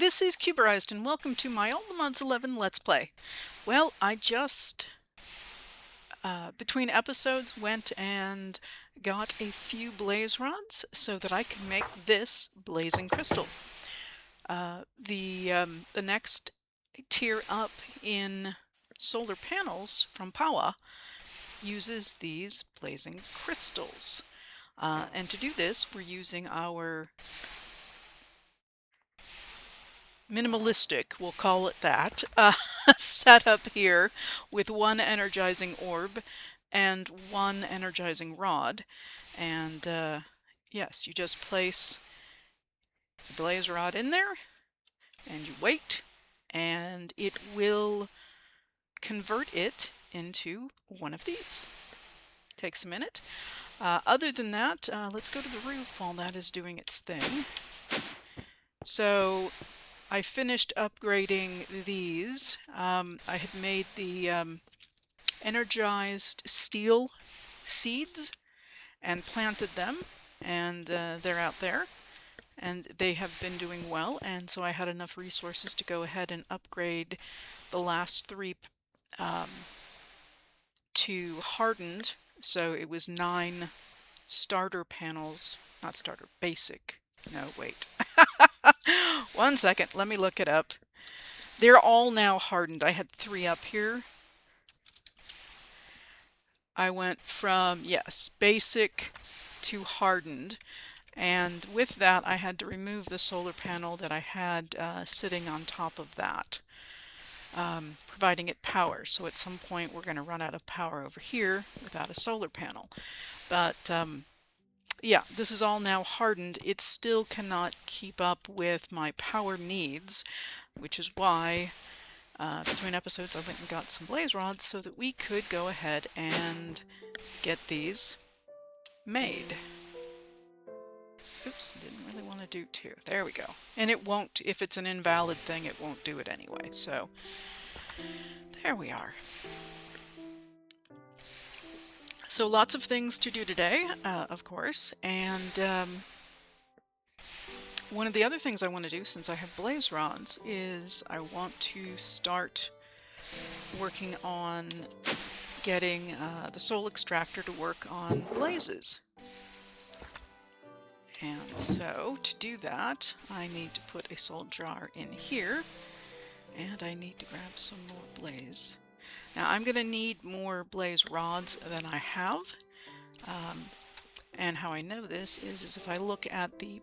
this is Cuberized and welcome to my All the Mods 11 Let's Play. Well, I just, between episodes, went and got a few blaze rods so that I can make this blazing crystal. The next tier up in solar panels from Power uses these blazing crystals. And to do this, we're using our minimalistic, we'll call it that, setup here with one energizing orb and one energizing rod. And yes, you just place the blaze rod in there and you wait, and it will convert it into one of these. Takes a minute. Other than that, let's go to the roof while that is doing its thing. So I finished upgrading these. I had made the energized steel seeds and planted them, and they're out there, and they have been doing well, and so I had enough resources to go ahead and upgrade the last three to hardened. So it was 9 starter panels, not starter, basic. No, wait. 1 second, let me look it up. They're all now hardened. I had 3 up here. I went from, yes, basic to hardened. And with that, I had to remove the solar panel that I had sitting on top of that, providing it power. So at some point, we're going to run out of power over here without a solar panel. But yeah, this is all now hardened. It still cannot keep up with my power needs, which is why between episodes I went and got some blaze rods so that we could go ahead and get these made. Oops, didn't really want to do 2. There we go. And it won't, if it's an invalid thing, it won't do it anyway. So there we are. So lots of things to do today, of course, and one of the other things I want to do, since I have blaze rods, is I want to start working on getting the soul extractor to work on blazes. And so to do that, I need to put a soul jar in here, and I need to grab some more blaze. Now I'm going to need more blaze rods than I have. And how I know this is if I look at the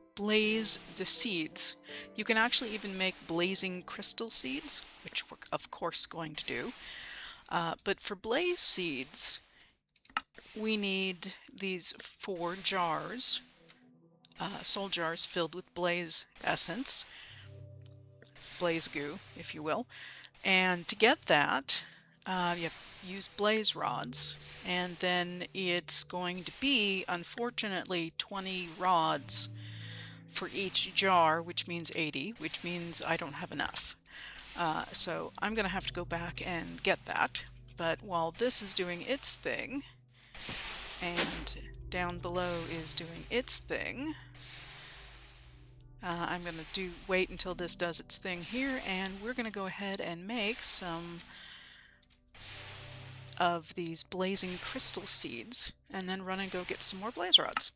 seeds, you can actually even make blazing crystal seeds, which we're of course going to do. But for blaze seeds, we need these 4 jars, soul jars filled with blaze essence, blaze goo, if you will. And to get that, you have to use blaze rods, and then it's going to be, unfortunately, 20 rods for each jar, which means 80, which means I don't have enough. So I'm going to have to go back and get that. But while this is doing its thing, and down below is doing its thing, I'm going to wait until this does its thing here, and we're going to go ahead and make some of these blazing crystal seeds, and then run and go get some more blaze rods.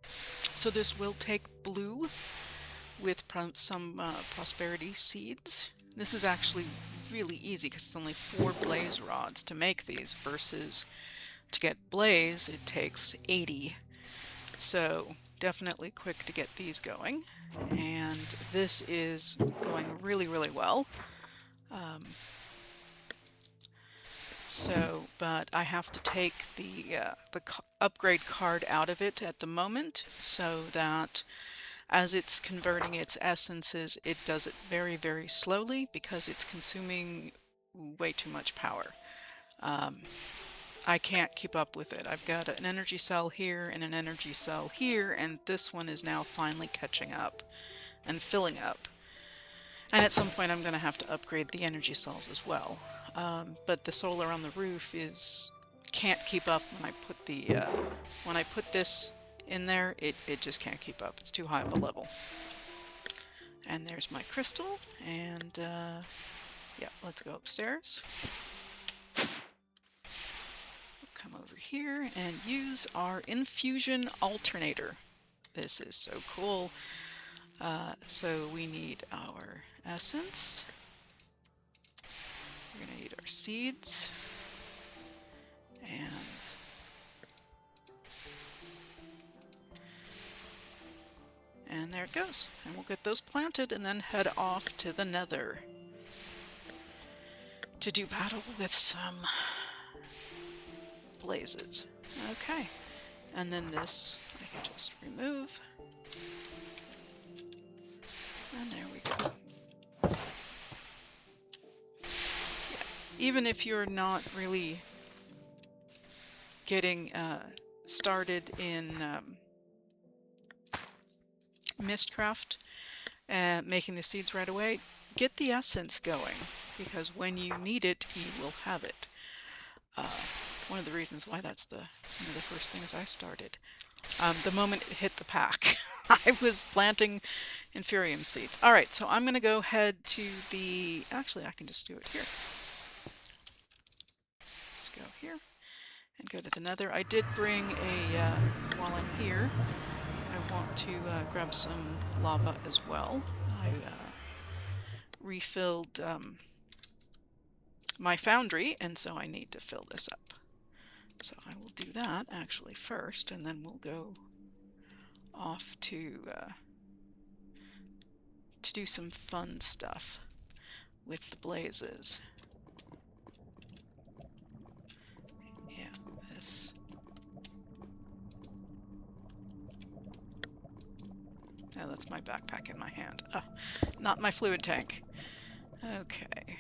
So this will take blue with some prosperity seeds. This is actually really easy because it's only 4 blaze rods to make these, versus to get blaze it takes 80. So definitely quick to get these going, and this is going really, really well. But I have to take the upgrade card out of it at the moment, so that as it's converting its essences, it does it very, very slowly because it's consuming way too much power. I can't keep up with it. I've got an energy cell here and an energy cell here, and this one is now finally catching up and filling up. And at some point I'm going to have to upgrade the energy cells as well. But the solar on the roof can't keep up when I put this in there. It just can't keep up. It's too high of a level. And there's my crystal, and yeah, let's go upstairs. Come over here and use our infusion alternator. This is so cool. So we need our essence. We're going to need our seeds. And there it goes. And we'll get those planted and then head off to the Nether to do battle with some blazes. Okay. And then this I can just remove. And there we go. Yeah. Even if you're not really getting started in Mistcraft and making the seeds right away, get the essence going, because when you need it, you will have it. One of the reasons why that's one of the first things I started. The moment it hit the pack, I was planting Inferium seeds. Alright, so I'm going to go head to the... Actually, I can just do it here. Let's go here and go to the Nether. I did bring a... while I'm here, I want to grab some lava as well. I refilled my Foundry, and so I need to fill this up. So I will do that actually first, and then we'll go off to do some fun stuff with the blazes. Yeah, this. Oh, that's my backpack in my hand. Oh, not my fluid tank. Okay.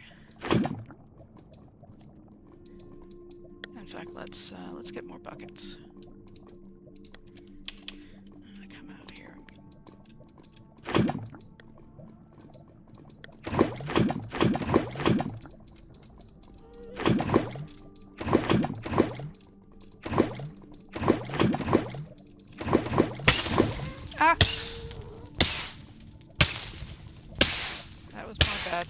In fact, let's get more buckets. I'm gonna come out here. Ah! That was my bad.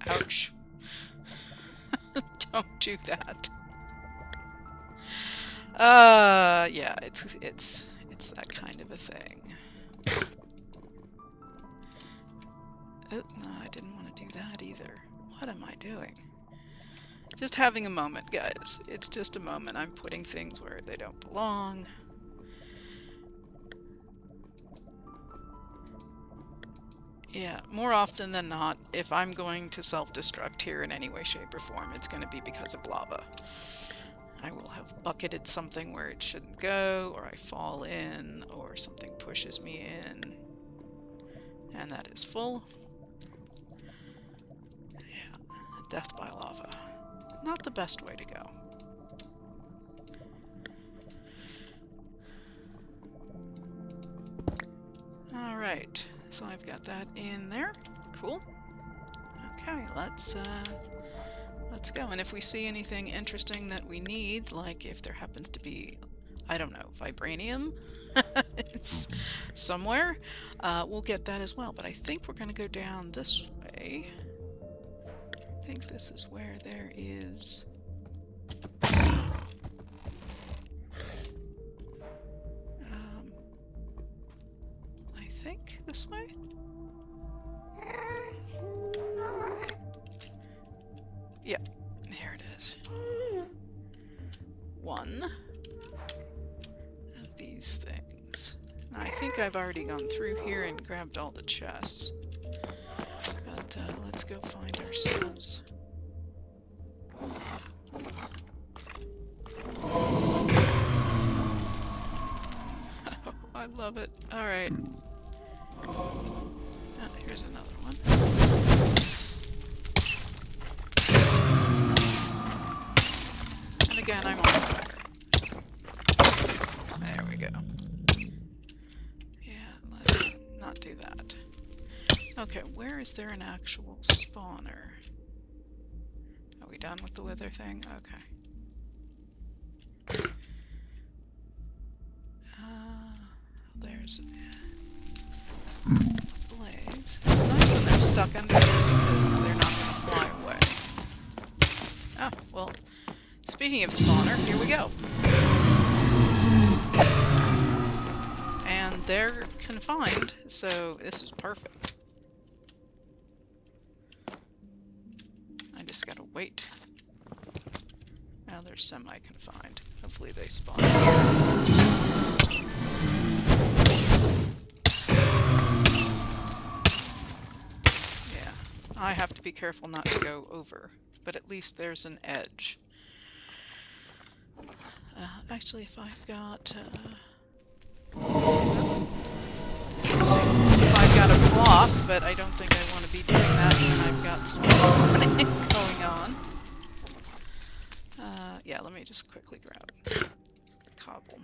Ouch. Don't do that. Yeah, it's that kind of a thing. Oh, no, I didn't want to do that either. What am I doing? Just having a moment, guys. It's just a moment. I'm putting things where they don't belong. Yeah, more often than not, if I'm going to self-destruct here in any way, shape, or form, it's going to be because of lava. I will have bucketed something where it shouldn't go, or I fall in, or something pushes me in. And that is full. Yeah, death by lava. Not the best way to go. Alright, so I've got that in there. Cool. Okay, let's go. And if we see anything interesting that we need, like if there happens to be, I don't know, vibranium it's somewhere, we'll get that as well. But I think we're going to go down this way. I think this is where there is... I think this way? Yeah, there it is. One of these things. Now, I think I've already gone through here and grabbed all the chests. But let's go find ourselves. I love it. Alright. Oh, here's another one. And again, I'm on fire. There we go. Yeah, let's not do that. Okay, where is there an actual spawner? we done with the wither thing? Okay. There's a blaze. It's nice when they're stuck under there because they're not going to fly away. Oh, well, speaking of spawner, here we go. And they're confined, so this is perfect. I just gotta wait. Now they're semi-confined. Hopefully they spawn here. Yeah, I have to be careful not to go over, but at least there's an edge. Actually, if I've got... if I've got a block, but I don't think I want to be doing that when I've got spawning going on. Yeah, let me just quickly grab cobble.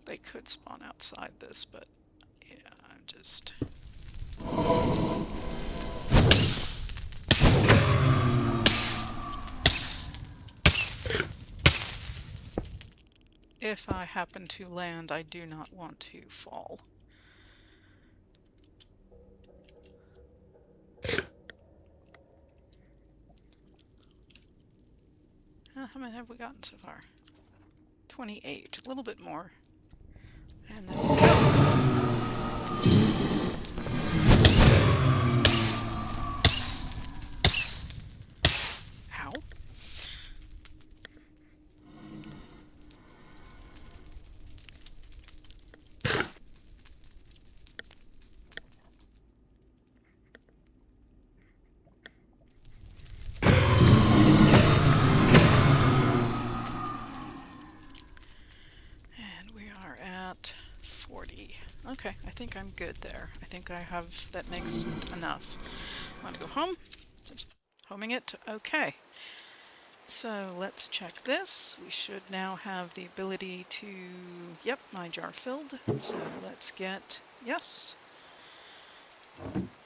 They could spawn outside this, but yeah, I'm just... If I happen to land, I do not want to fall. How many have we gotten so far? 28, a little bit more. And then we'll go. Ow. And we are at 40. Okay, I think I'm good there. I think I have, that makes enough. Want to go home? Just homing it. Okay. So let's check this. We should now have the ability to... Yep, my jar filled. So let's get... Yes.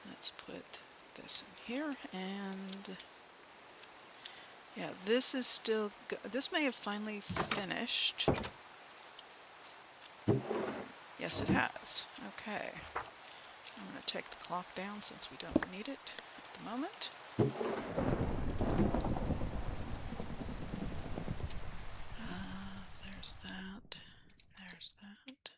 Let's put this in here, and... Yeah, this is still... This may have finally finished. Yes, it has. Okay. I'm going to take the clock down since we don't need it at the moment. There's that. There's that.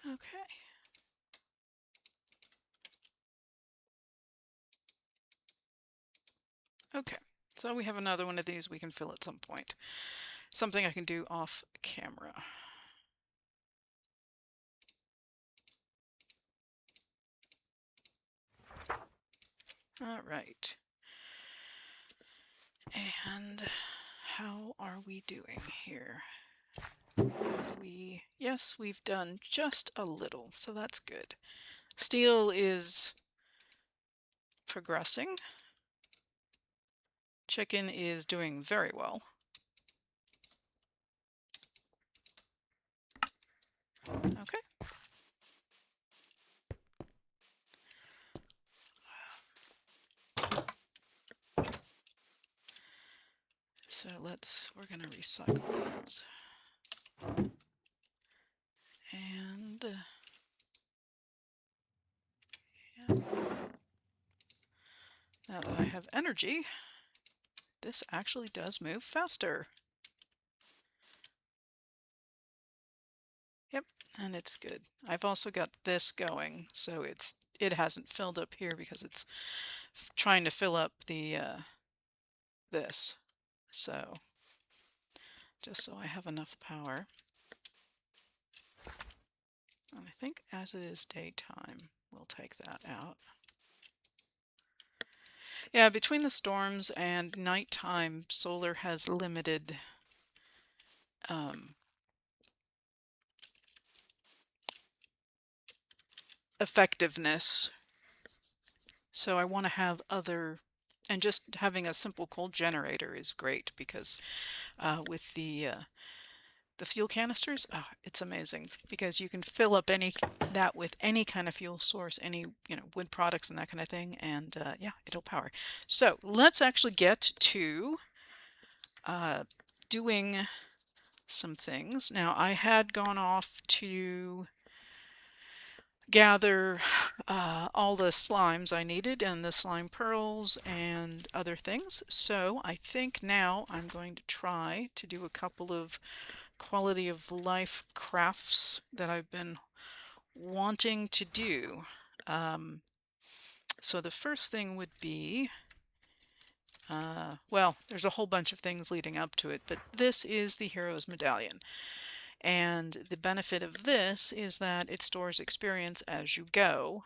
Okay. Okay, so we have another one of these we can fill at some point. Something I can do off camera. All right. And how are we doing here? Yes, we've done just a little, so that's good. Steel is progressing. Chicken is doing very well. Okay. So we're going to recycle these. And yeah. Now that I have energy, this actually does move faster. Yep, and it's good. I've also got this going, so it's it hasn't filled up here because it's trying to fill up the this. So just so I have enough power. And I think as it is daytime, we'll take that out. Yeah, between the storms and nighttime, solar has limited effectiveness. So I want to have other, and just having a simple coal generator is great because with the fuel canisters, oh, it's amazing because you can fill up that with any kind of fuel source, any wood products and that kind of thing, and yeah, it'll power. So let's actually get to doing some things. Now I had gone off to gather all the slimes I needed and the slime pearls and other things. So I think now I'm going to try to do a couple of quality of life crafts that I've been wanting to do. So the first thing would be, well, there's a whole bunch of things leading up to it, but this is the Hero's Medallion. And the benefit of this is that it stores experience as you go,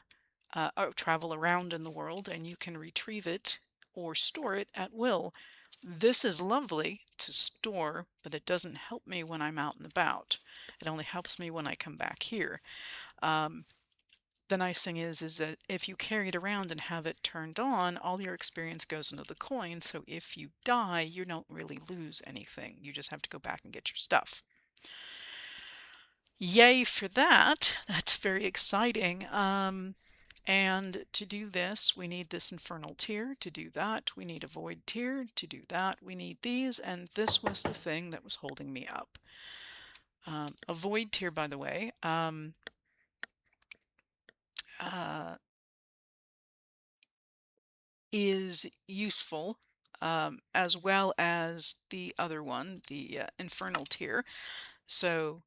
or travel around in the world, and you can retrieve it or store it at will. This is lovely to store, but it doesn't help me when I'm out and about. It only helps me when I come back here. The nice thing is that if you carry it around and have it turned on, all your experience goes into the coin, so if you die, you don't really lose anything. You just have to go back and get your stuff. Yay for that! That's very exciting. And to do this, we need this Infernal tier. To do that, we need a Void tier. To do that, we need these, and this was the thing that was holding me up. A Void tier, by the way, is useful, as well as the other one, the Infernal tier. So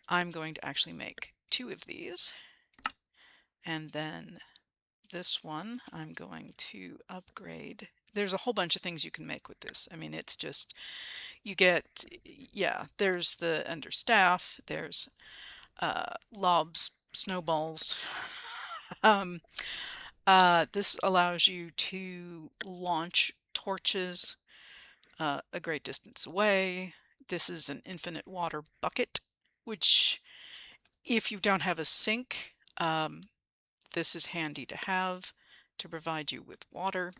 I'm going to actually make 2 of these, and then this one I'm going to upgrade. There's a whole bunch of things you can make with this. I mean, it's just, you get, yeah, there's the understaff, there's lobs, snowballs. This allows you to launch torches a great distance away. This is an infinite water bucket, which if you don't have a sink, this is handy to have to provide you with water.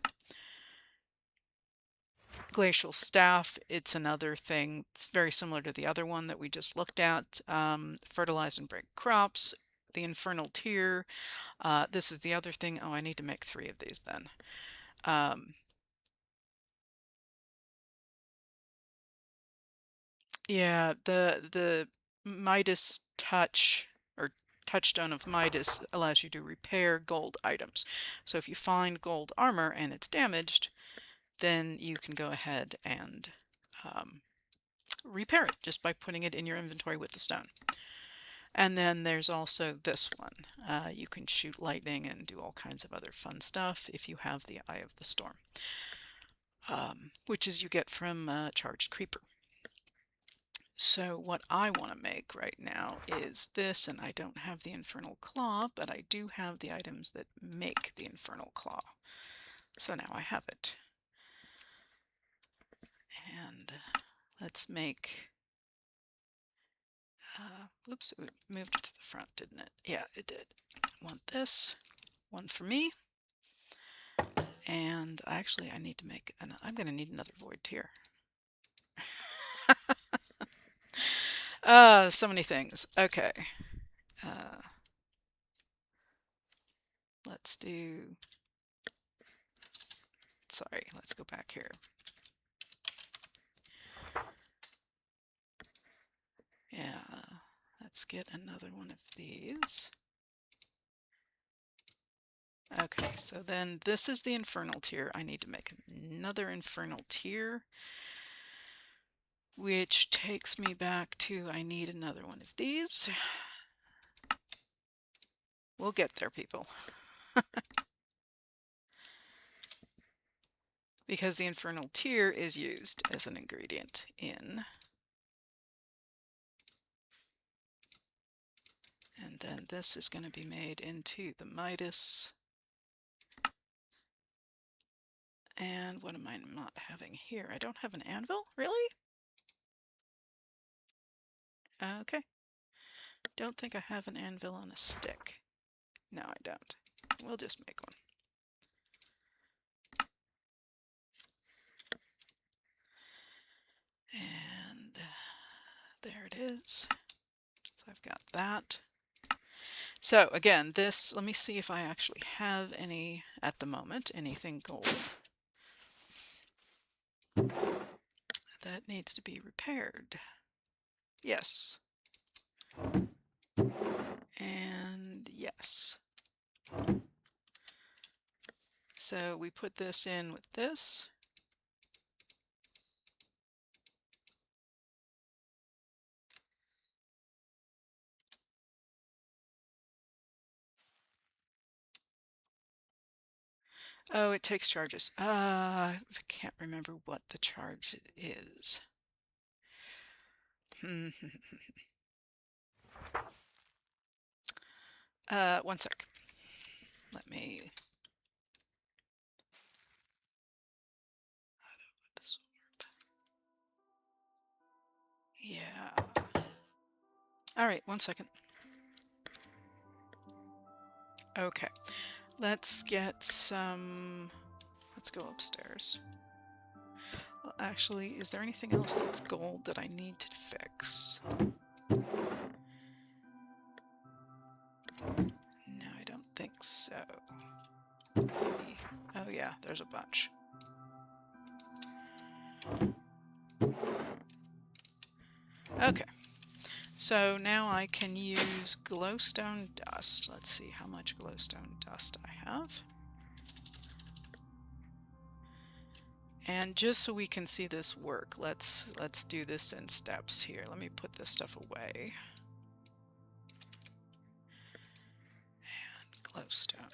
Glacial staff, it's another thing. It's very similar to the other one that we just looked at. Fertilize and break crops. The Infernal tier. This is the other thing. Oh, I need to make 3 of these then. Yeah, the Midas touch, or touchstone of Midas, allows you to repair gold items. So if you find gold armor and it's damaged, then you can go ahead and repair it just by putting it in your inventory with the stone. And then there's also this one. You can shoot lightning and do all kinds of other fun stuff if you have the Eye of the Storm, which is you get from Charged Creeper. So what I want to make right now is this, and I don't have the Infernal Claw, but I do have the items that make the Infernal Claw. So now I have it. And let's make, whoops, it moved to the front, didn't it? Yeah, it did. I want this, one for me. And actually I need to make, I'm going to need another void tier. So many things. Okay. Let's do, sorry, let's go back here. Yeah, let's get another one of these. Okay, so then this is the Infernal tier. I need to make another Infernal tier, which takes me back to, I need another one of these. We'll get there, people. Because the Infernal Tear is used as an ingredient in. And then this is going to be made into the Midas. And what am I not having here? I don't have an anvil? Really? Okay. Don't think I have an anvil on a stick. No, I don't. We'll just make one. And there it is. So I've got that. So again, this, let me see if I actually have any, at the moment, anything gold that needs to be repaired. Yes. And yes. So we put this in with this. Oh, it takes charges. I can't remember what the charge is. 1 sec. Let me absorb. Yeah. All right, 1 second. Okay, let's get some. Let's go upstairs. Well, actually, is there anything else that's gold that I need to fix? No, I don't think so. Maybe. Oh yeah, there's a bunch. Okay, so now I can use glowstone dust. Let's see how much glowstone dust I have. And just so we can see this work, let's do this in steps here. Let me put this stuff away. And glowstone.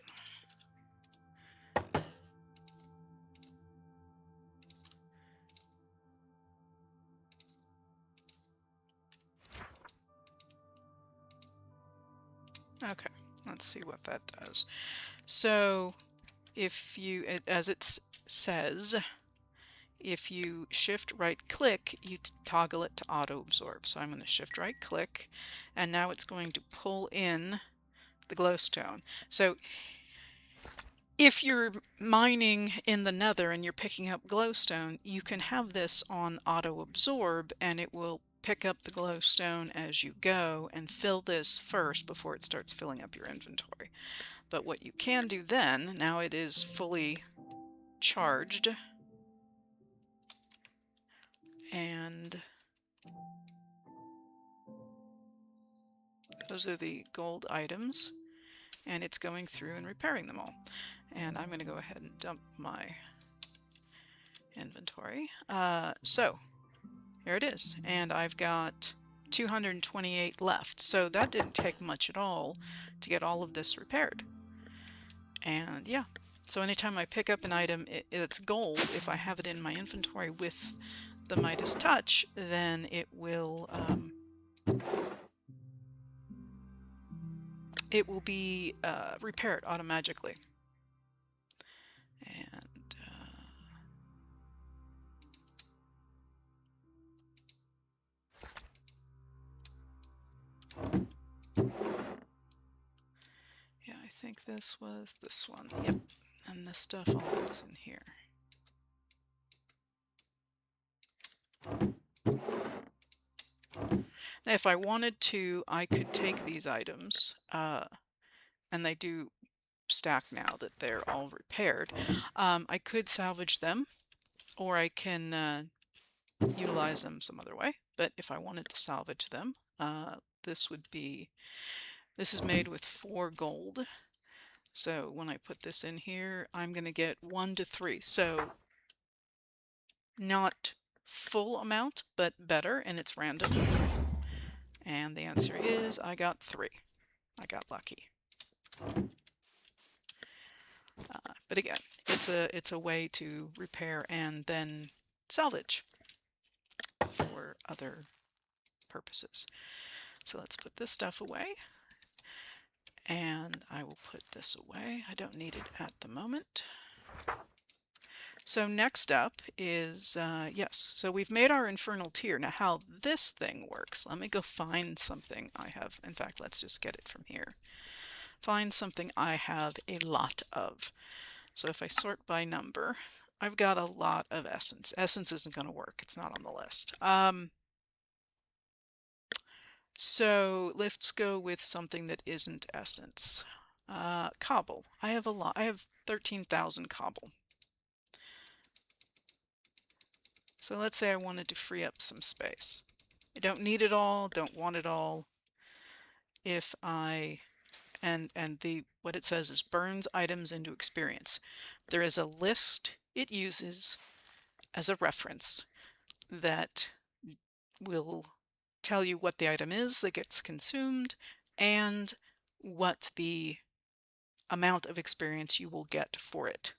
Okay, let's see what that does. So if you, as it says, if you shift right click, you toggle it to auto absorb. So I'm going to shift right click, and now it's going to pull in the glowstone. So if you're mining in the Nether and you're picking up glowstone, you can have this on auto absorb, and it will pick up the glowstone as you go and fill this first before it starts filling up your inventory. But what you can do then, now it is fully charged, and those are the gold items, and it's going through and repairing them all. And I'm going to go ahead and dump my inventory. So here it is, and I've got 228 left. So that didn't take much at all to get all of this repaired. And yeah, so anytime I pick up an item, it's gold. If I have it in my inventory with the Midas touch, then it will be repaired automatically. And yeah, I think this was this one. Yep, and this stuff all goes in here. Now, if I wanted to, I could take these items, and they do stack now that they're all repaired. I could salvage them, or I can utilize them some other way. But if I wanted to salvage them, this is made with 4 gold. So when I put this in here, I'm going to get 1 to 3. So not full amount, but better, and it's random. And the answer is I got 3. I got lucky. But again, it's a way to repair and then salvage for other purposes. So let's put this stuff away, and I will put this away. I don't need it at the moment. So next up is, yes, so we've made our infernal tier. Now how this thing works, let me go find something I have. In fact, let's just get it from here. Find something I have a lot of. So if I sort by number, I've got a lot of essence. Essence isn't going to work. It's not on the list. So let's go with something that isn't essence. Cobble. I have a lot. I have 13,000 cobble. So let's say I wanted to free up some space. I don't need it all, don't want it all. If I, and the, what it says is burns items into experience. There is a list it uses as a reference that will tell you what the item is that gets consumed and what the amount of experience you will get for it.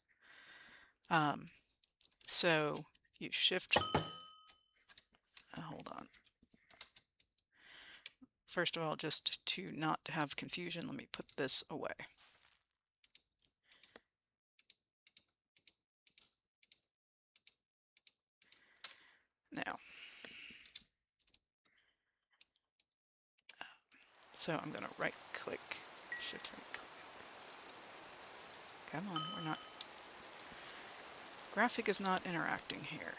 So you shift, hold on. First of all, just to not have confusion, let me put this away. Now, so I'm going to right click, shift right click. Come on, we're not, graphic is not interacting here.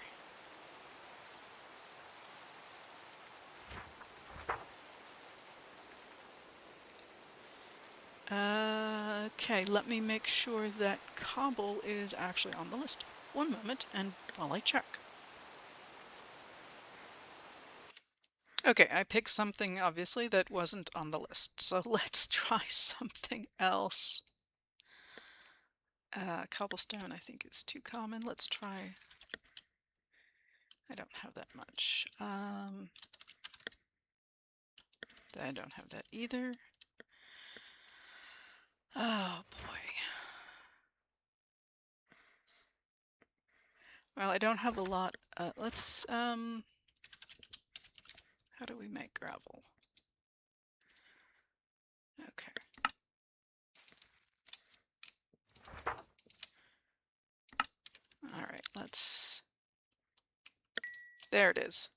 Okay, let me make sure that cobble is actually on the list. One moment, and while I check. Okay, I picked something, obviously, that wasn't on the list, so let's try something else. Cobblestone, I think, is too common. Let's try... I don't have that much. I don't have that either. Oh, boy. Well, I don't have a lot. Let's... how do we make gravel? Okay. All right, let's... There it is.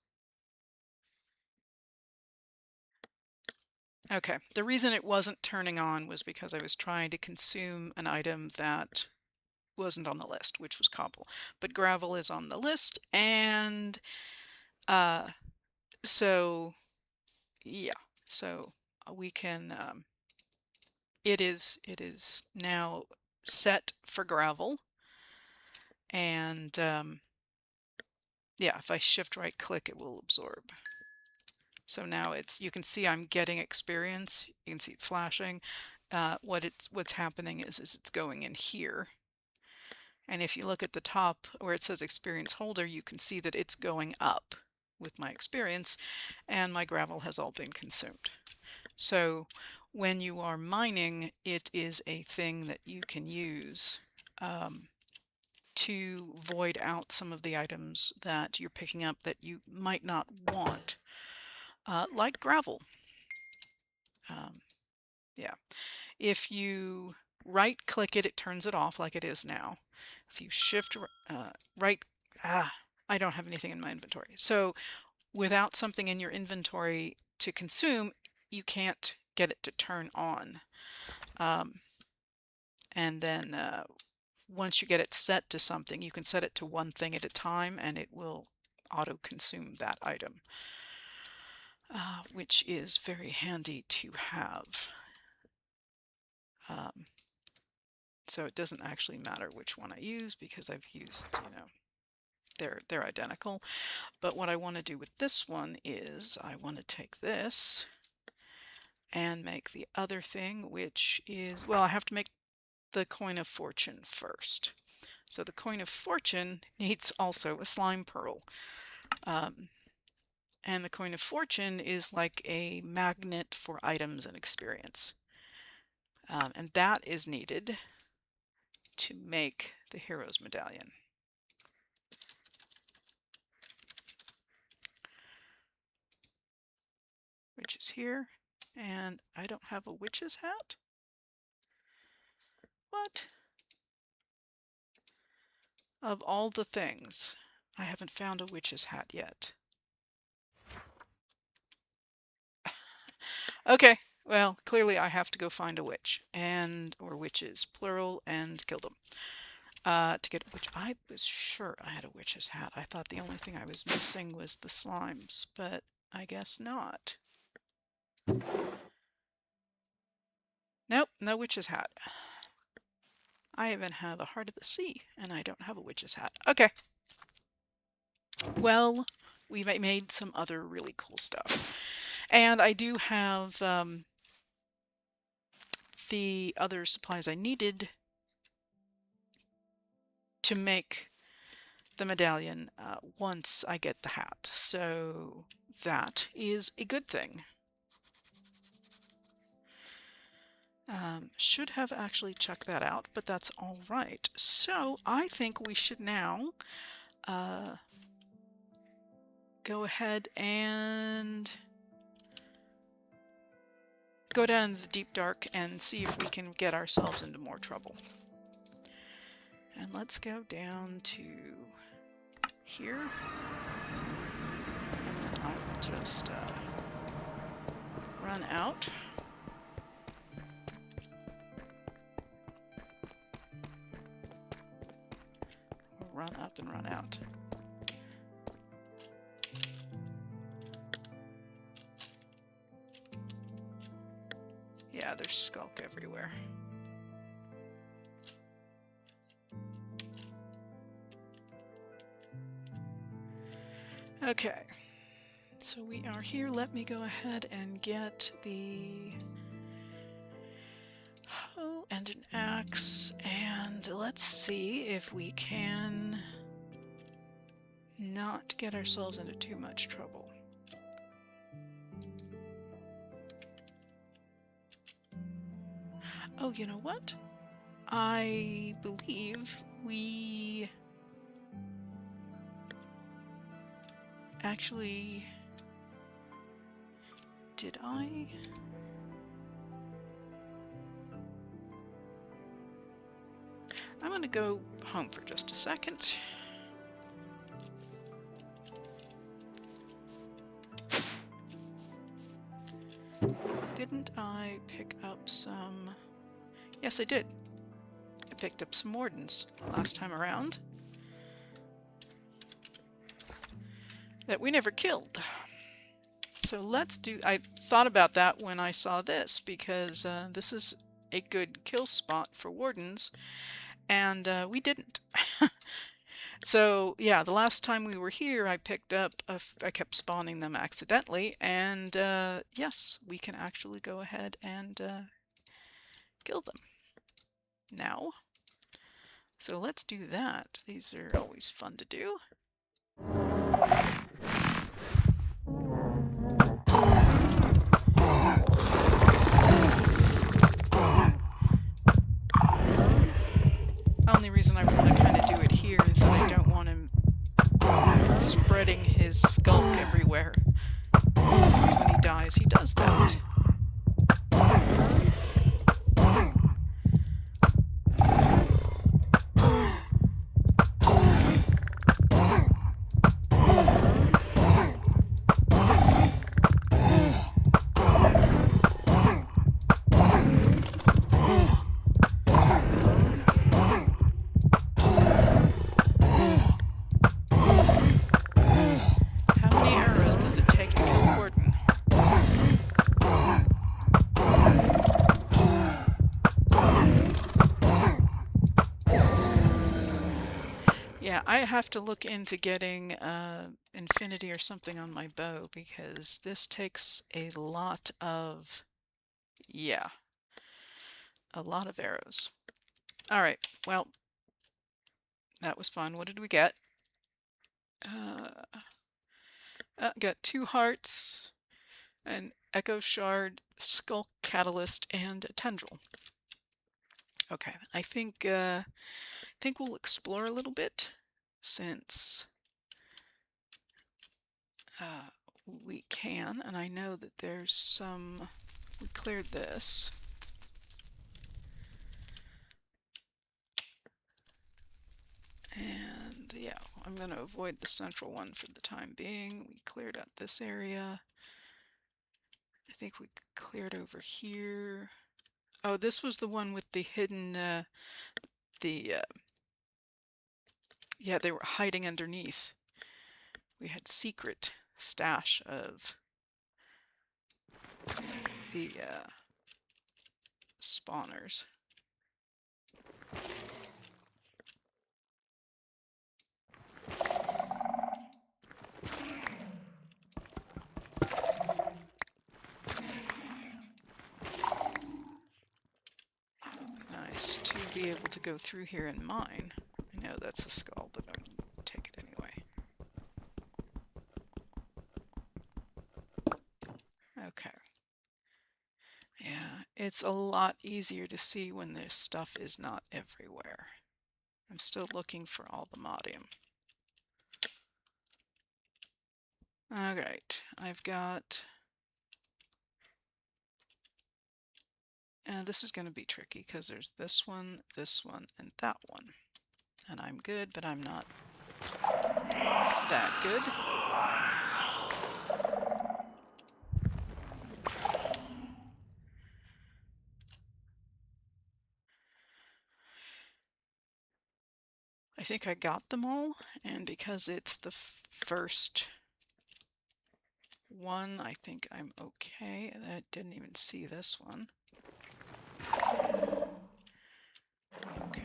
Okay, the reason it wasn't turning on was because I was trying to consume an item that wasn't on the list, which was cobble. But gravel is on the list, and so yeah, so we can, it is now set for gravel, and yeah, if I shift right click, it will absorb. So now it's, you can see I'm getting experience. You can see it flashing. What's happening is it's going in here. And if you look at the top where it says experience holder, you can see that it's going up with my experience, and my gravel has all been consumed. So when you are mining, it is a thing that you can use to void out some of the items that you're picking up that you might not want, like gravel. Yeah, if you right click it, it turns it off like it is now. If you shift right, I don't have anything in my inventory. So without something in your inventory to consume, you can't get it to turn on. And then once you get it set to something, you can set it to one thing at a time, and it will auto-consume that item, which is very handy to have. So it doesn't actually matter which one I use because I've used, you know, they're identical. But what I want to do with this one is I want to take this and make the other thing, which is, well, I have to make the coin of fortune first. So the coin of fortune needs also a slime pearl. And the coin of fortune is like a magnet for items and experience. And that is needed to make the hero's medallion. Which is here. And I don't have a witch's hat? What? Of all the things, I haven't found a witch's hat yet. Okay, well, clearly I have to go find a witch, or witches, plural, and kill them. To get a witch. I was sure I had a witch's hat. I thought the only thing I was missing was the slimes, but I guess not. Nope, no witch's hat. I even have a Heart of the Sea, and I don't have a witch's hat. Okay. Well, we made some other really cool stuff. And I do have the other supplies I needed to make the medallion once I get the hat. So that is a good thing. Should have actually checked that out, but that's all right. So I think we should now go ahead and go down into the deep dark and see if we can get ourselves into more trouble. And let's go down to here. And then I will just run out. Run up and run out. Yeah, there's skulk everywhere. Okay, so we are here. Let me go ahead and get the hoe and an axe, and let's see if we can not get ourselves into too much trouble. Oh, you know what? I believe we actually... Did I? I'm gonna go home for just a second. Didn't I pick up some... Yes, I did. I picked up some wardens last time around that we never killed. So let's do... I thought about that when I saw this, because this is a good kill spot for wardens, and we didn't. So yeah, the last time we were here, I picked up, I kept spawning them accidentally, and yes, we can actually go ahead and kill them now. So let's do that. These are always fun to do. Only reason I want to kind of do it here is that I don't want him spreading his skulk everywhere. Because when he dies, he does that. Yeah, I have to look into getting infinity or something on my bow, because this takes a lot of, yeah, a lot of arrows. All right, well, that was fun. What did we get? Got 2 hearts, an echo shard, skull catalyst, and a tendril. Okay, I think we'll explore a little bit since we can, and I know that there's some. We cleared this. And yeah, I'm going to avoid the central one for the time being. We cleared out this area. I think we cleared over here. Oh, this was the one with the hidden, yeah, they were hiding underneath. We had secret stash of the spawners. Nice to be able to go through here and mine. I know that's a skull, but I'll take it anyway. Okay. Yeah, it's a lot easier to see when this stuff is not everywhere. I'm still looking for all the modium. Alright, I've got... this is going to be tricky because there's this one, and that one. And I'm good, but I'm not that good. I think I got them all, and because it's the first one, I think I'm okay. I didn't even see this one. Okay.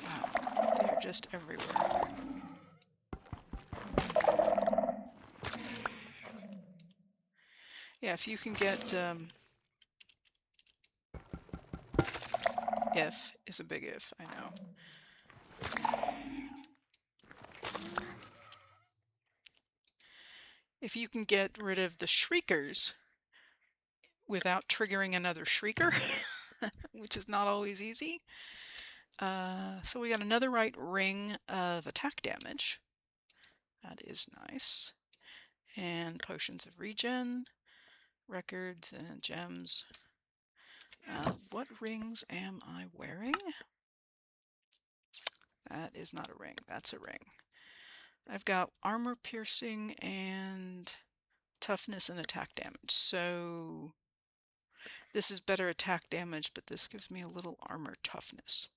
Wow, they're just everywhere. Yeah, if you can get, if is a big if, I know. If you can get rid of the shriekers without triggering another shrieker, which is not always easy. So we got another right ring of attack damage. That is nice. And potions of regen, records, and gems. What rings am I wearing? That is not a ring. That's a ring. I've got armor piercing and toughness and attack damage. So this is better attack damage, but this gives me a little armor toughness.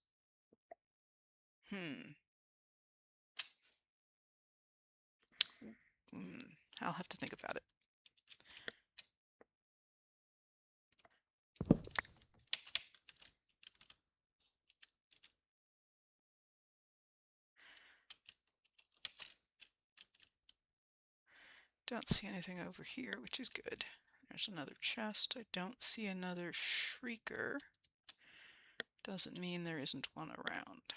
I'll have to think about it. Don't see anything over here, which is good. There's another chest. I don't see another shrieker. Doesn't mean there isn't one around.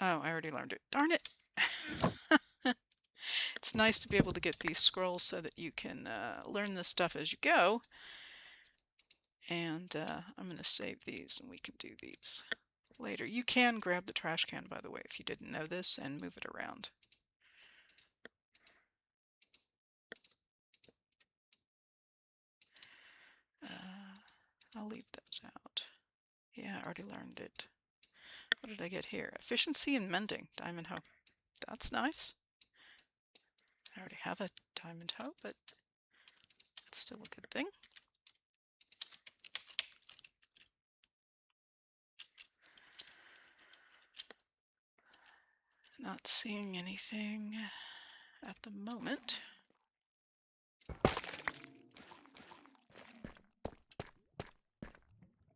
Oh, I already learned it. Darn it! It's nice to be able to get these scrolls so that you can learn this stuff as you go. And I'm going to save these and we can do these later. You can grab the trash can, by the way, if you didn't know this, and move it around. I'll leave those out. Yeah, I already learned it. What did I get here? Efficiency and mending. Diamond hoe. That's nice. I already have a diamond hoe, but it's still a good thing. Not seeing anything at the moment.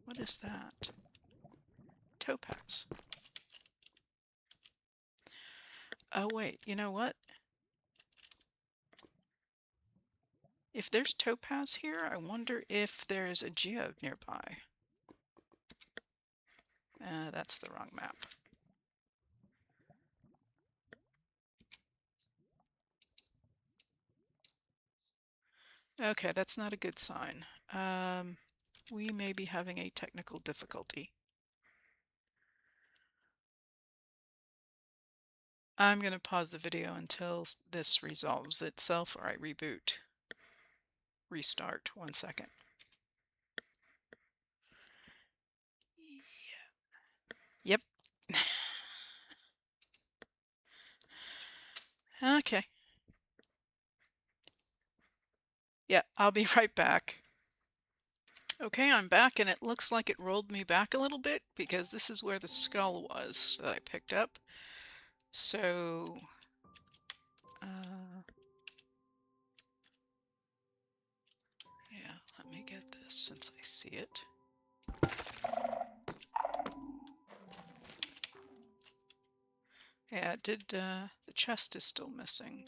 What is that? Topaz. Oh wait, you know what? If there's topaz here, I wonder if there's a geode nearby. That's the wrong map. Okay, that's not a good sign. We may be having a technical difficulty. I'm going to pause the video until this resolves itself, or I reboot. Restart, 1 second. Yep. Okay. Yeah, I'll be right back. Okay, I'm back, and it looks like it rolled me back a little bit because this is where the skull was that I picked up. So, yeah, let me get this since I see it. Yeah, it did, the chest is still missing.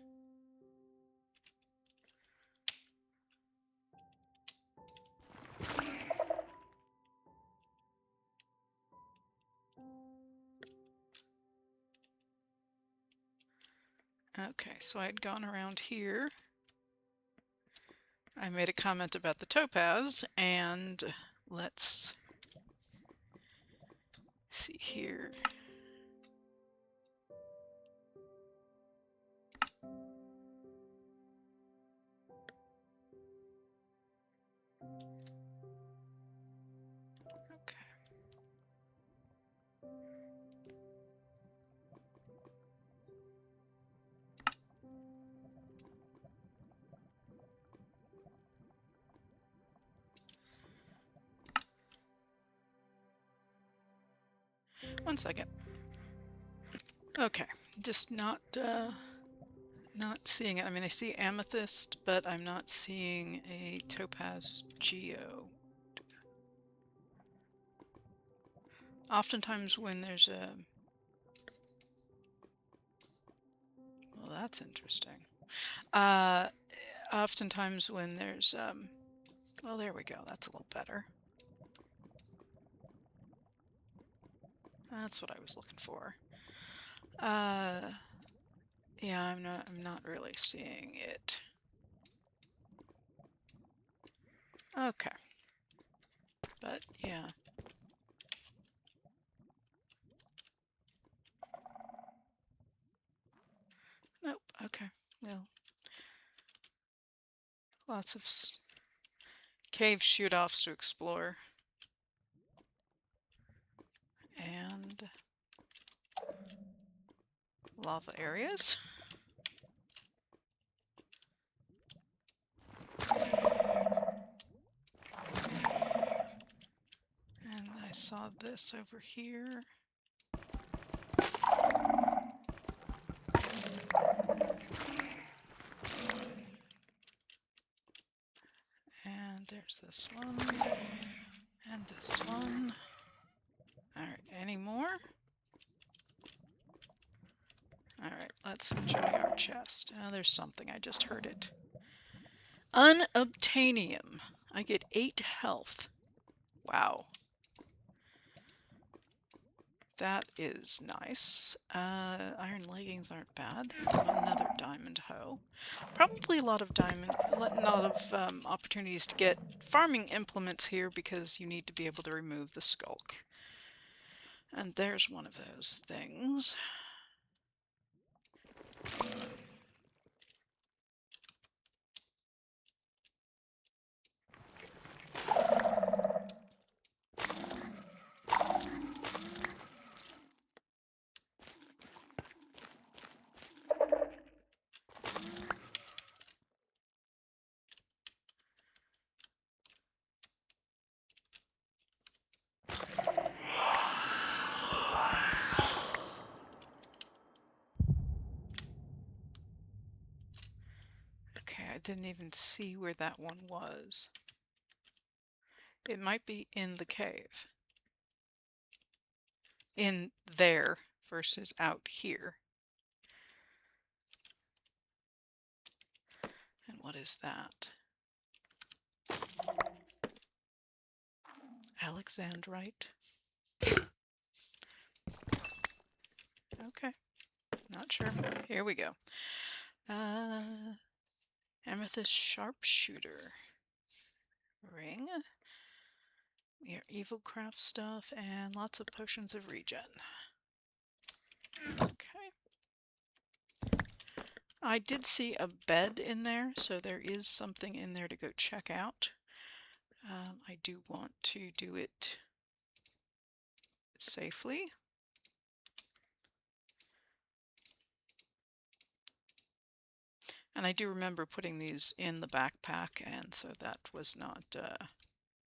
Okay, so I had gone around here. I made a comment about the topaz, and let's see here. Okay. 1 second. Okay, just not seeing it. I mean, I see amethyst, but I'm not seeing a topaz geo. Oftentimes when there's a... Well, that's interesting. Oftentimes when there's... Well, there we go. That's a little better. That's what I was looking for. Yeah, I'm not really seeing it. Okay. But, yeah. Nope. Okay. Well, lots of cave shoot-offs to explore. And lava areas. And I saw this over here. And there's this one. And this one. Alright, any more? Alright, let's enjoy our chest. Oh, there's something, I just heard it. Unobtainium. I get 8 health. Wow. That is nice. Iron leggings aren't bad. Another diamond hoe. Probably a lot of opportunities to get farming implements here because you need to be able to remove the skulk. And there's one of those things. Okay, I didn't even see where that one was. It might be in the cave. In there versus out here. What is that? Alexandrite. Okay, not sure. Here we go. Amethyst sharpshooter ring. We have evil craft stuff and lots of potions of regen. Okay. I did see a bed in there, so there is something in there to go check out. I do want to do it safely. And I do remember putting these in the backpack, and so that was not,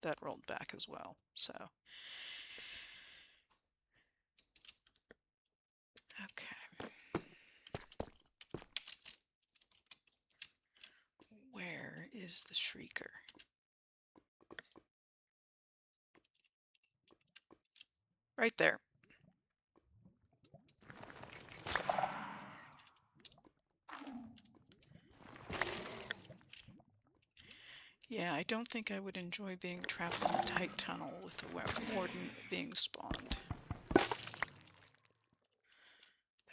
that rolled back as well, so. Okay. Where is the shrieker? Right there. Yeah, I don't think I would enjoy being trapped in a tight tunnel with the warden being spawned.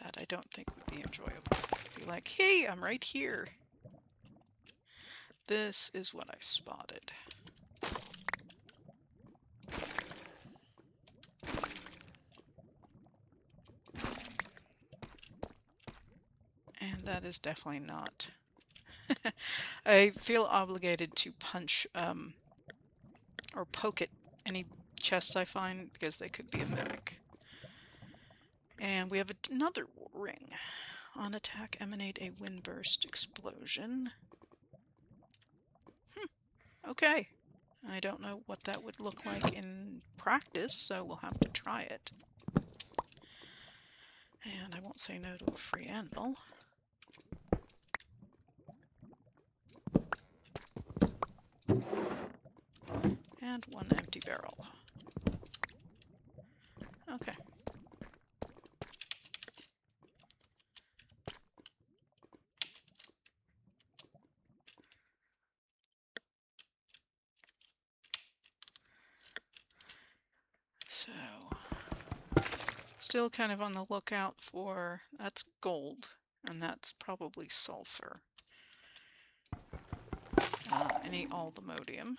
That I don't think would be enjoyable. Be like, hey, I'm right here. This is what I spotted. And that is definitely not. I feel obligated to punch or poke at any chests I find because they could be a mimic. And we have another ring. On attack, emanate a windburst explosion. Okay. I don't know what that would look like in practice, so we'll have to try it. And I won't say no to a free anvil. And one empty barrel. Okay. So, still kind of on the lookout for, that's gold, and that's probably sulfur. I need all the modium.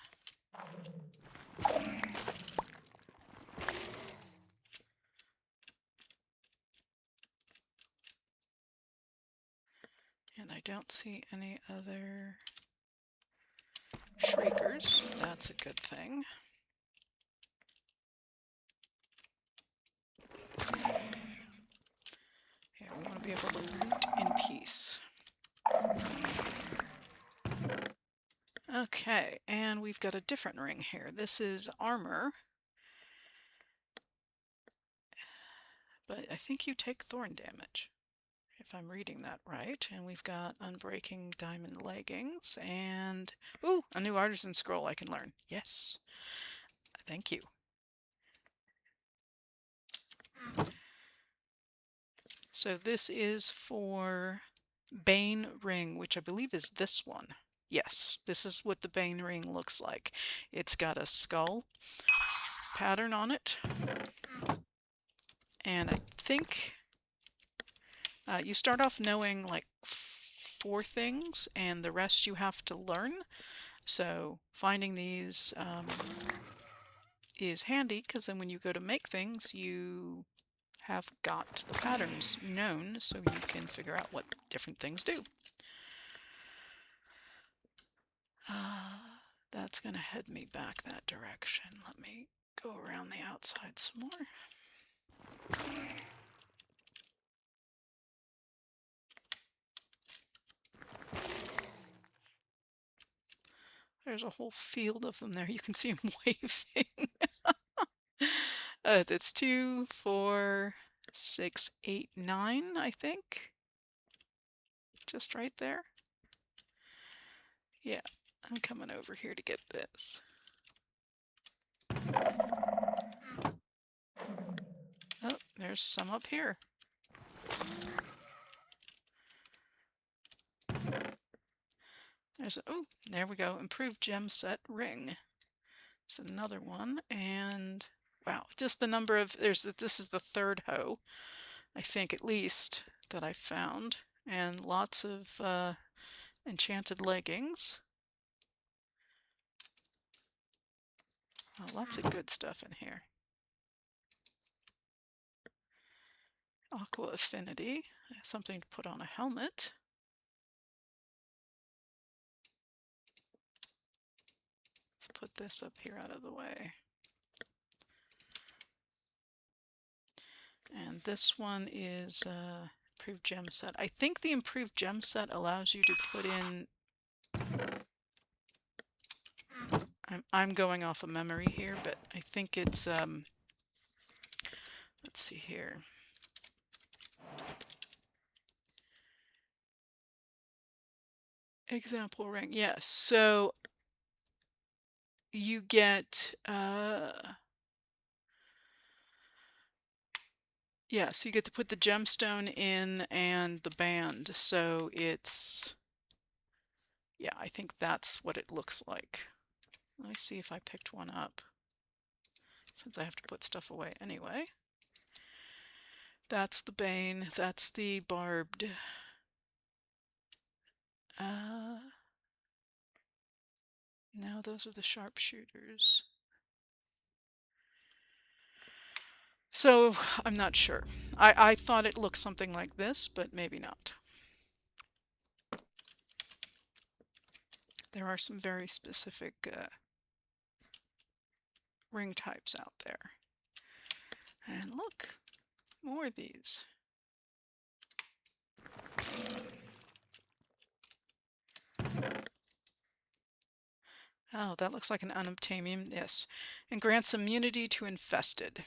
And I don't see any other shriekers. That's a good thing. Yeah, we want to be able to loot in peace. Okay, and we've got a different ring here. This is armor. But I think you take thorn damage, if I'm reading that right. And we've got unbreaking diamond leggings and, ooh, a new artisan scroll I can learn. Yes. Thank you. So this is for Bane ring, which I believe is this one. Yes, this is what the Bane ring looks like. It's got a skull pattern on it. And I think you start off knowing like 4 things, and the rest you have to learn. So finding these is handy, because then when you go to make things, you have got the patterns known, so you can figure out what different things do. That's going to head me back that direction. Let me go around the outside some more. There's a whole field of them there. You can see them waving. That's 2, 4, 6, 8, 9, I think. Just right there. Yeah, I'm coming over here to get this. Oh, there's some up here. Oh, there we go. Improved gem set ring. There's another one, and wow, just the number of this is the third hoe, I think at least, that I found, and lots of enchanted leggings. Lots of good stuff in here. Aqua affinity, something to put on a helmet. Let's put this up here out of the way. And this one is improved gem set. I think the improved gem set allows you to put in... I'm going off of memory here, but I think it's... let's see here. Example ring, yes. So you get... yeah, so you get to put the gemstone in and the band. So it's... yeah, I think that's what it looks like. Let me see if I picked one up, since I have to put stuff away anyway. That's the bane, that's the barbed. No, those are the sharpshooters. So, I'm not sure. I thought it looked something like this, but maybe not. There are some very specific ring types out there. And look, more of these. Oh, that looks like an unobtainium, yes. And grants immunity to infested.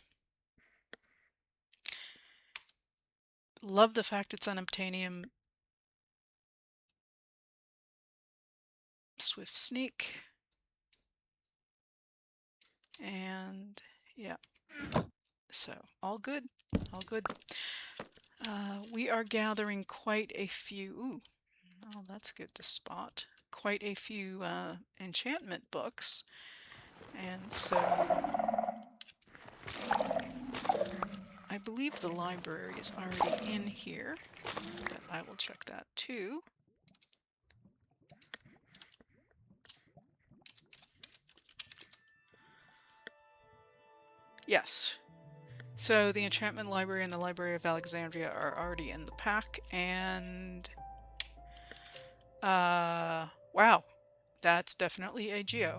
Love the fact it's unobtainium. Swift sneak. And yeah, so all good, all good. We are gathering quite a few, ooh, oh, that's good to spot, quite a few enchantment books. And so I believe the library is already in here, but I will check that too. Yes. So the Enchantment Library and the Library of Alexandria are already in the pack, and wow, that's definitely a geo.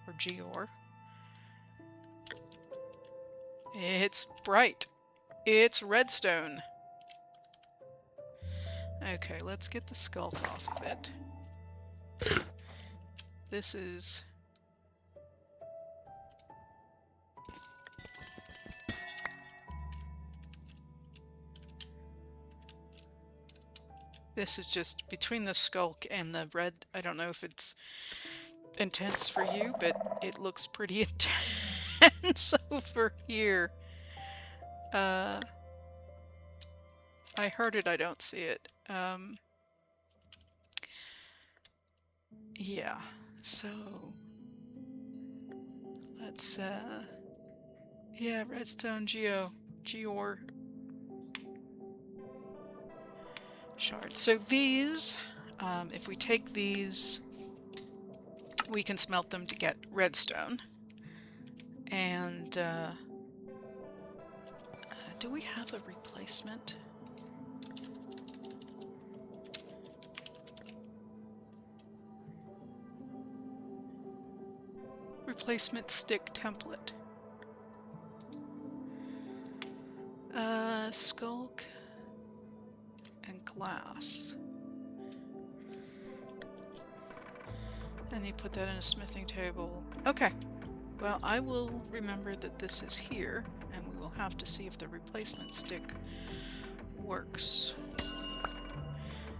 Or geor. It's bright. It's redstone. Okay, let's get the sculk off of it. This is... this is just between the sculk and the red. I don't know if it's intense for you, but it looks pretty intense over here. I heard it, I don't see it. Yeah, so let's yeah, redstone geor shards. So these, if we take these, we can smelt them to get redstone. And do we have a replacement? Replacement stick template. Skulk and glass. And you put that in a smithing table. Okay. Well, I will remember that this is here, and we will have to see if the replacement stick works.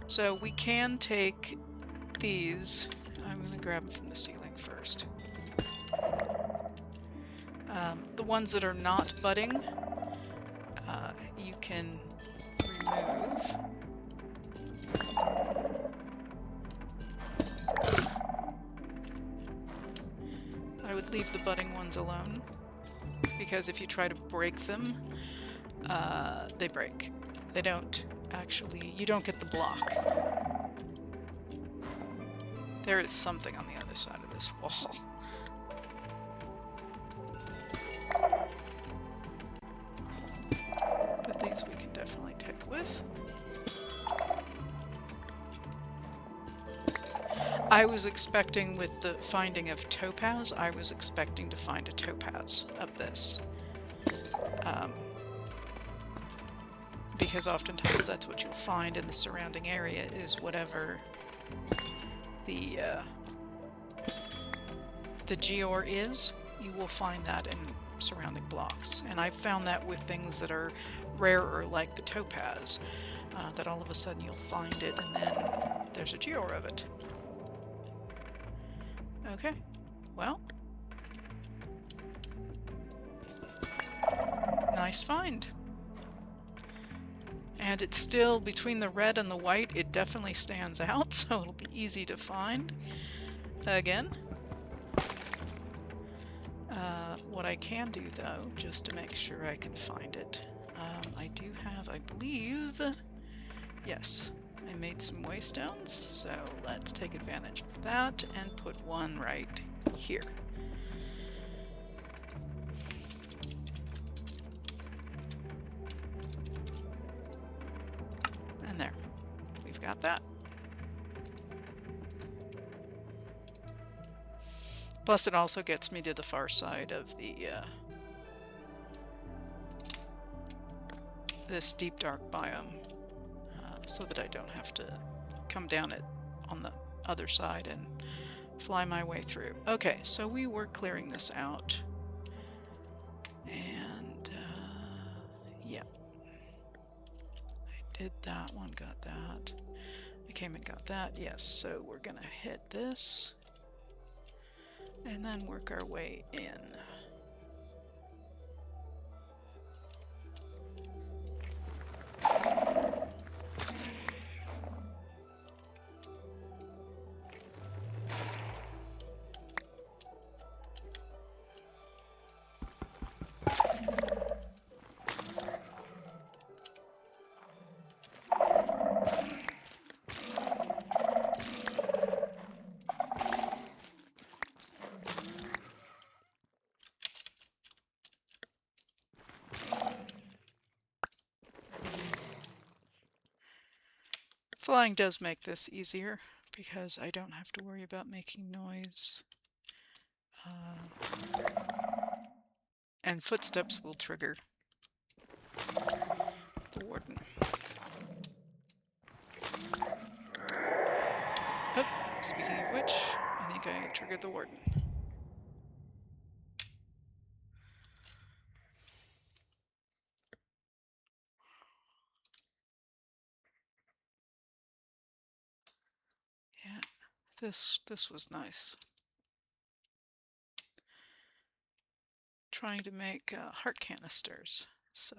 So we can take these. I'm going to grab them from the ceiling first. The ones that are not budding, you can remove. leave the budding ones alone, because if you try to break them, they break. They don't actually, you don't get the block. There is something on the other side of this wall. But these we can definitely take with. I was expecting, with the finding of topaz, I was expecting to find a topaz of this. Because oftentimes that's what you'll find in the surrounding area, is whatever the geor is, you will find that in surrounding blocks. And I've found that with things that are rarer, like the topaz, that all of a sudden you'll find it and then there's a geor of it. Okay, well, nice find. And it's still, between the red and the white, it definitely stands out, so it'll be easy to find again. What I can do, though, just to make sure I can find it, I do have, I believe, yes, I made some waystones, so let's take advantage of that and put one right here. And there, we've got that. Plus it also gets me to the far side of the this deep dark biome, so that I don't have to come down it on the other side and fly my way through. Okay, so we were clearing this out, and yeah, I did that one, got that. I came and got that, yes, so we're gonna hit this and then work our way in. Flying does make this easier because I don't have to worry about making noise. And footsteps will trigger the warden. Oh, speaking of which, I think I triggered the warden. Yeah, this was nice. Trying to make heart canisters, so.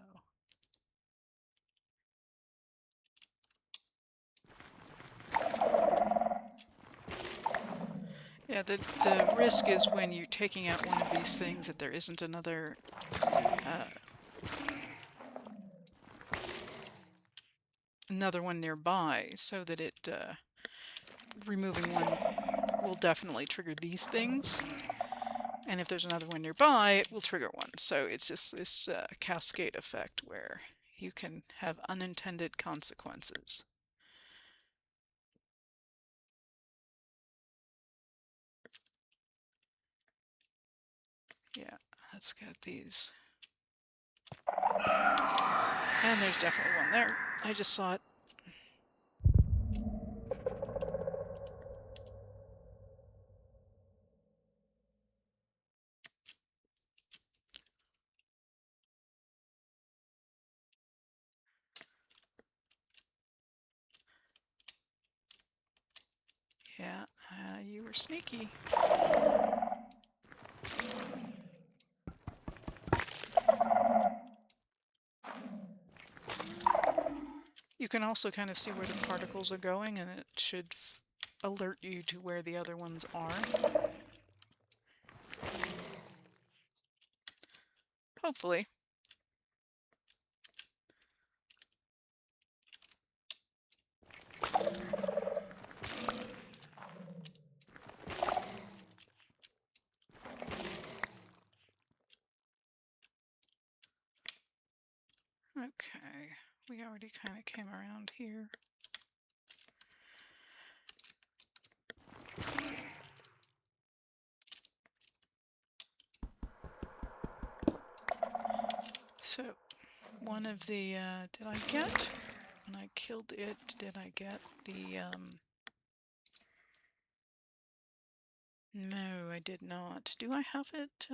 Yeah, the risk is when you're taking out one of these things that there isn't another another one nearby, so that it removing one will definitely trigger these things, and if there's another one nearby, it will trigger one. So it's just this cascade effect where you can have unintended consequences. Yeah, let's get these. And there's definitely one there. I just saw it. Yeah, you were sneaky. You can also kind of see where the particles are going, and it should alert you to where the other ones are. Hopefully. Okay, we already kind of came around here. So, one of the, did I get, when I killed it, did I get the, no, I did not. Do I have it,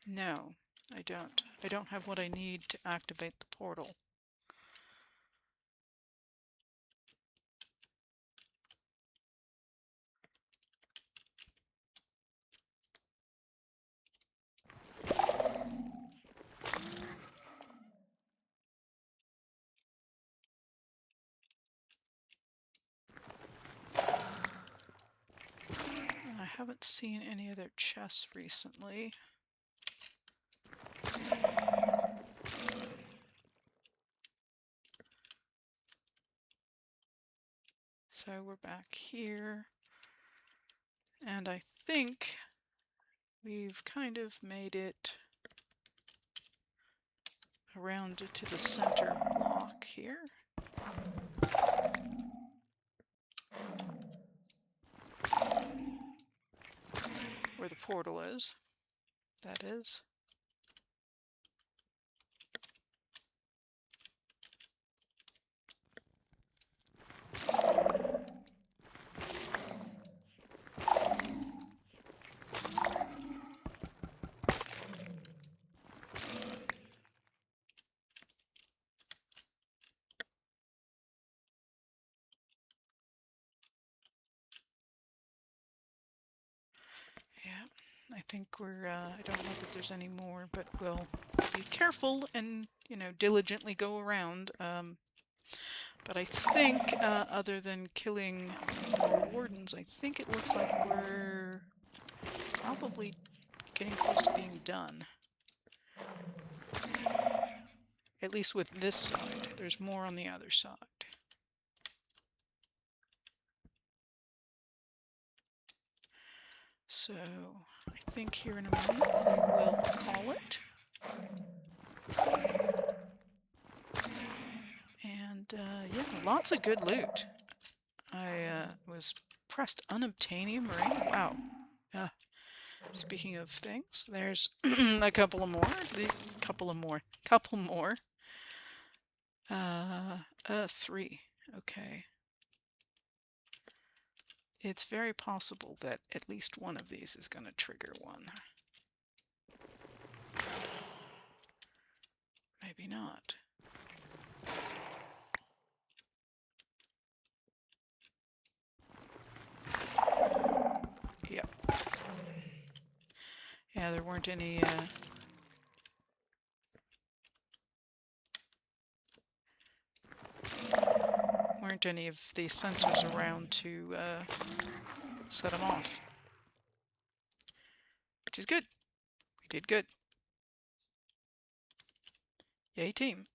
no, I don't. I don't have what I need to activate the portal. I haven't seen any other chests recently. So we're back here. And I think we've kind of made it around to the center block here. Where the portal is, that is. Yeah, I think we're, I don't know that there's any more, but we'll be careful and, you know, diligently go around. But I think, other than killing more wardens, I think it looks like we're probably getting close to being done. At least with this side. There's more on the other side. So, I think here in a moment we will call it. And, yeah, lots of good loot. I was pressed unobtainium ring. Wow. Speaking of things, there's a couple of more. Couple more. 3. Okay. It's very possible that at least one of these is going to trigger one. Maybe not. Yep. Yeah, there weren't any, of the sensors around to set them off. Which is good. We did good. Yay, team.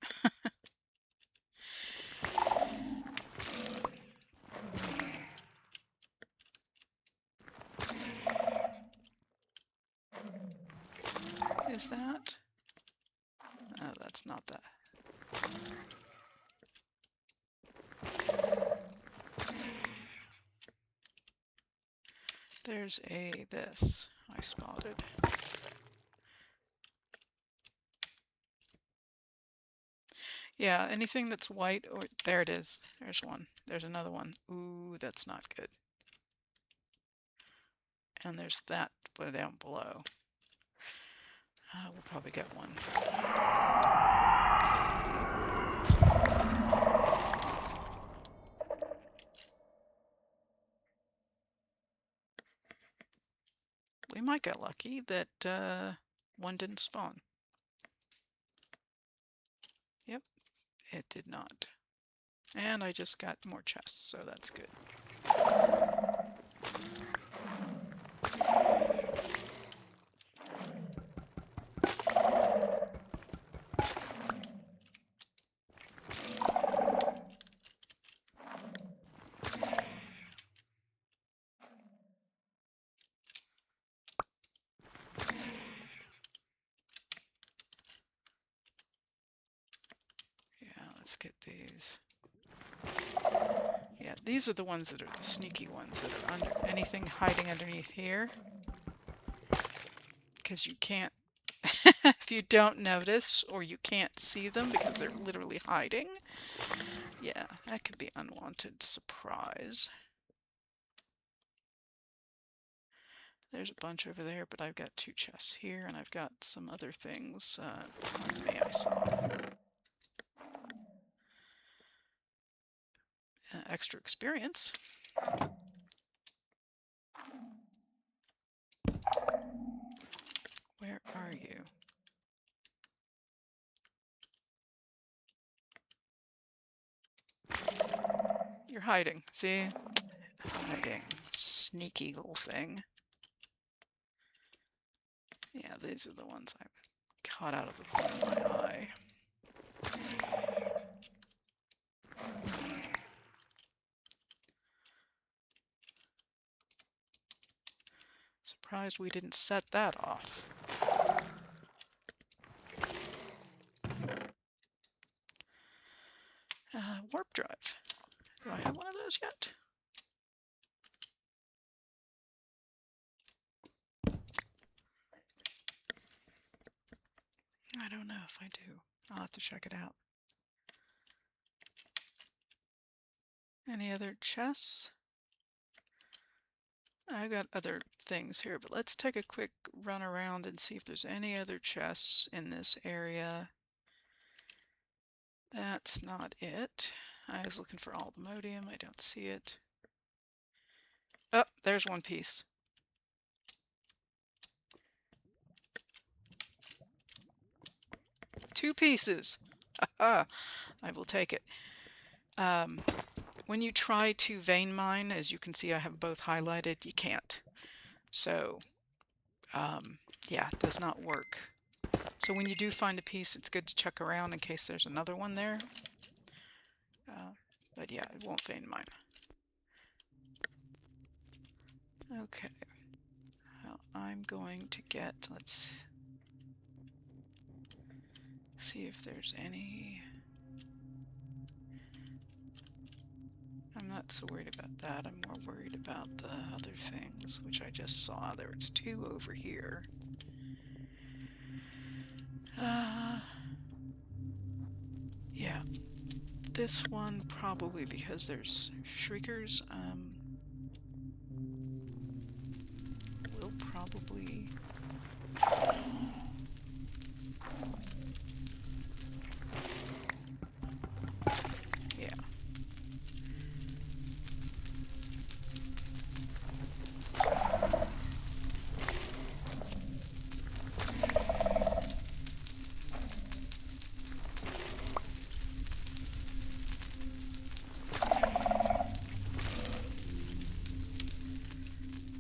Is that? Oh, that's not that. There's this I spotted. Yeah, anything that's white, or there it is. There's one. There's another one. Ooh, that's not good. And there's that down below. We'll probably get one. We might get lucky that one didn't spawn. Yep, it did not. And I just got more chests, so that's good. Yeah, let's get these. Yeah, these are the ones that are the sneaky ones that are under anything hiding underneath here. Because you can't, if you don't notice or you can't see them because they're literally hiding, yeah, that could be unwanted surprise. There's a bunch over there, but I've got 2 chests here, and I've got some other things behind me I saw. Extra experience. Where are you? You're hiding. See? Hiding. Sneaky little thing. Yeah, these are the ones I caught out of the corner of my eye. Surprised we didn't set that off. Warp drive. Do I have one of those yet? I don't know if I do. I'll have to check it out. Any other chests? I've got other things here, but let's take a quick run around and see if there's any other chests in this area. That's not it. I was looking for all the modium. I don't see it. Oh, there's one piece. Two pieces. I will take it. When you try to vein mine, as you can see I have both highlighted, you can't. So, yeah, it does not work. So when you do find a piece, it's good to check around in case there's another one there. But yeah, it won't vein mine. Okay. Well, I'm going to get, let's see if there's any. I'm not so worried about that. I'm more worried about the other things, which I just saw. There's 2 over here. Yeah. This one probably because there's shriekers. Will probably. Yeah.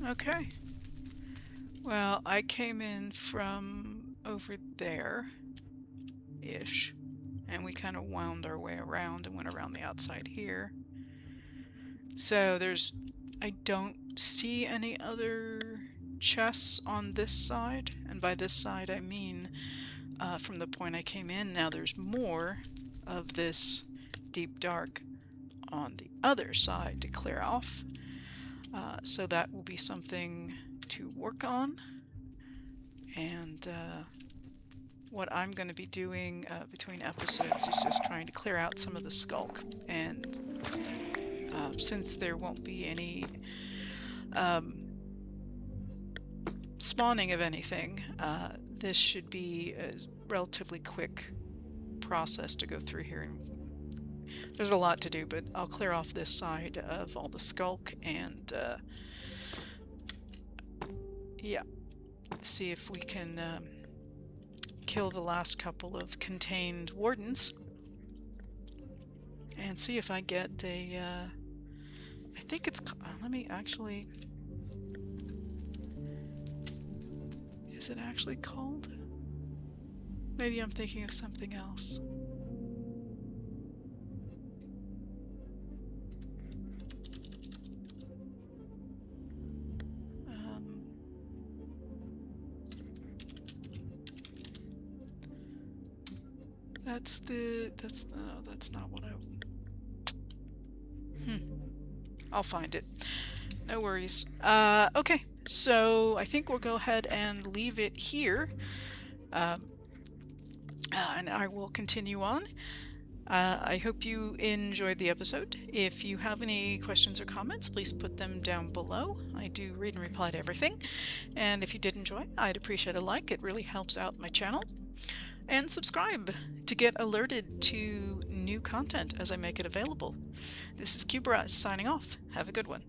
Okay. Well, I came in from over there-ish, and we kind of wound our way around and went around the outside here. So I don't see any other chests on this side, and by this side I mean from the point I came in. Now there's more of this deep dark on the other side to clear off. So that will be something to work on. And what I'm going to be doing between episodes is just trying to clear out some of the skulk. And since there won't be any spawning of anything, this should be a relatively quick process to go through here. And there's a lot to do, but I'll clear off this side of all the skulk and yeah, see if we can kill the last couple of contained wardens. and see if I get a, I think it's, let me actually, is it actually called? Maybe I'm thinking of something else. That's not what I, I'll find it. No worries. Okay, so I think we'll go ahead and leave it here. And I will continue on. I hope you enjoyed the episode. If you have any questions or comments, please put them down below. I do read and reply to everything. And if you did enjoy, I'd appreciate a like. It really helps out my channel. And subscribe to get alerted to new content as I make it available. This is Cuberized signing off. Have a good one.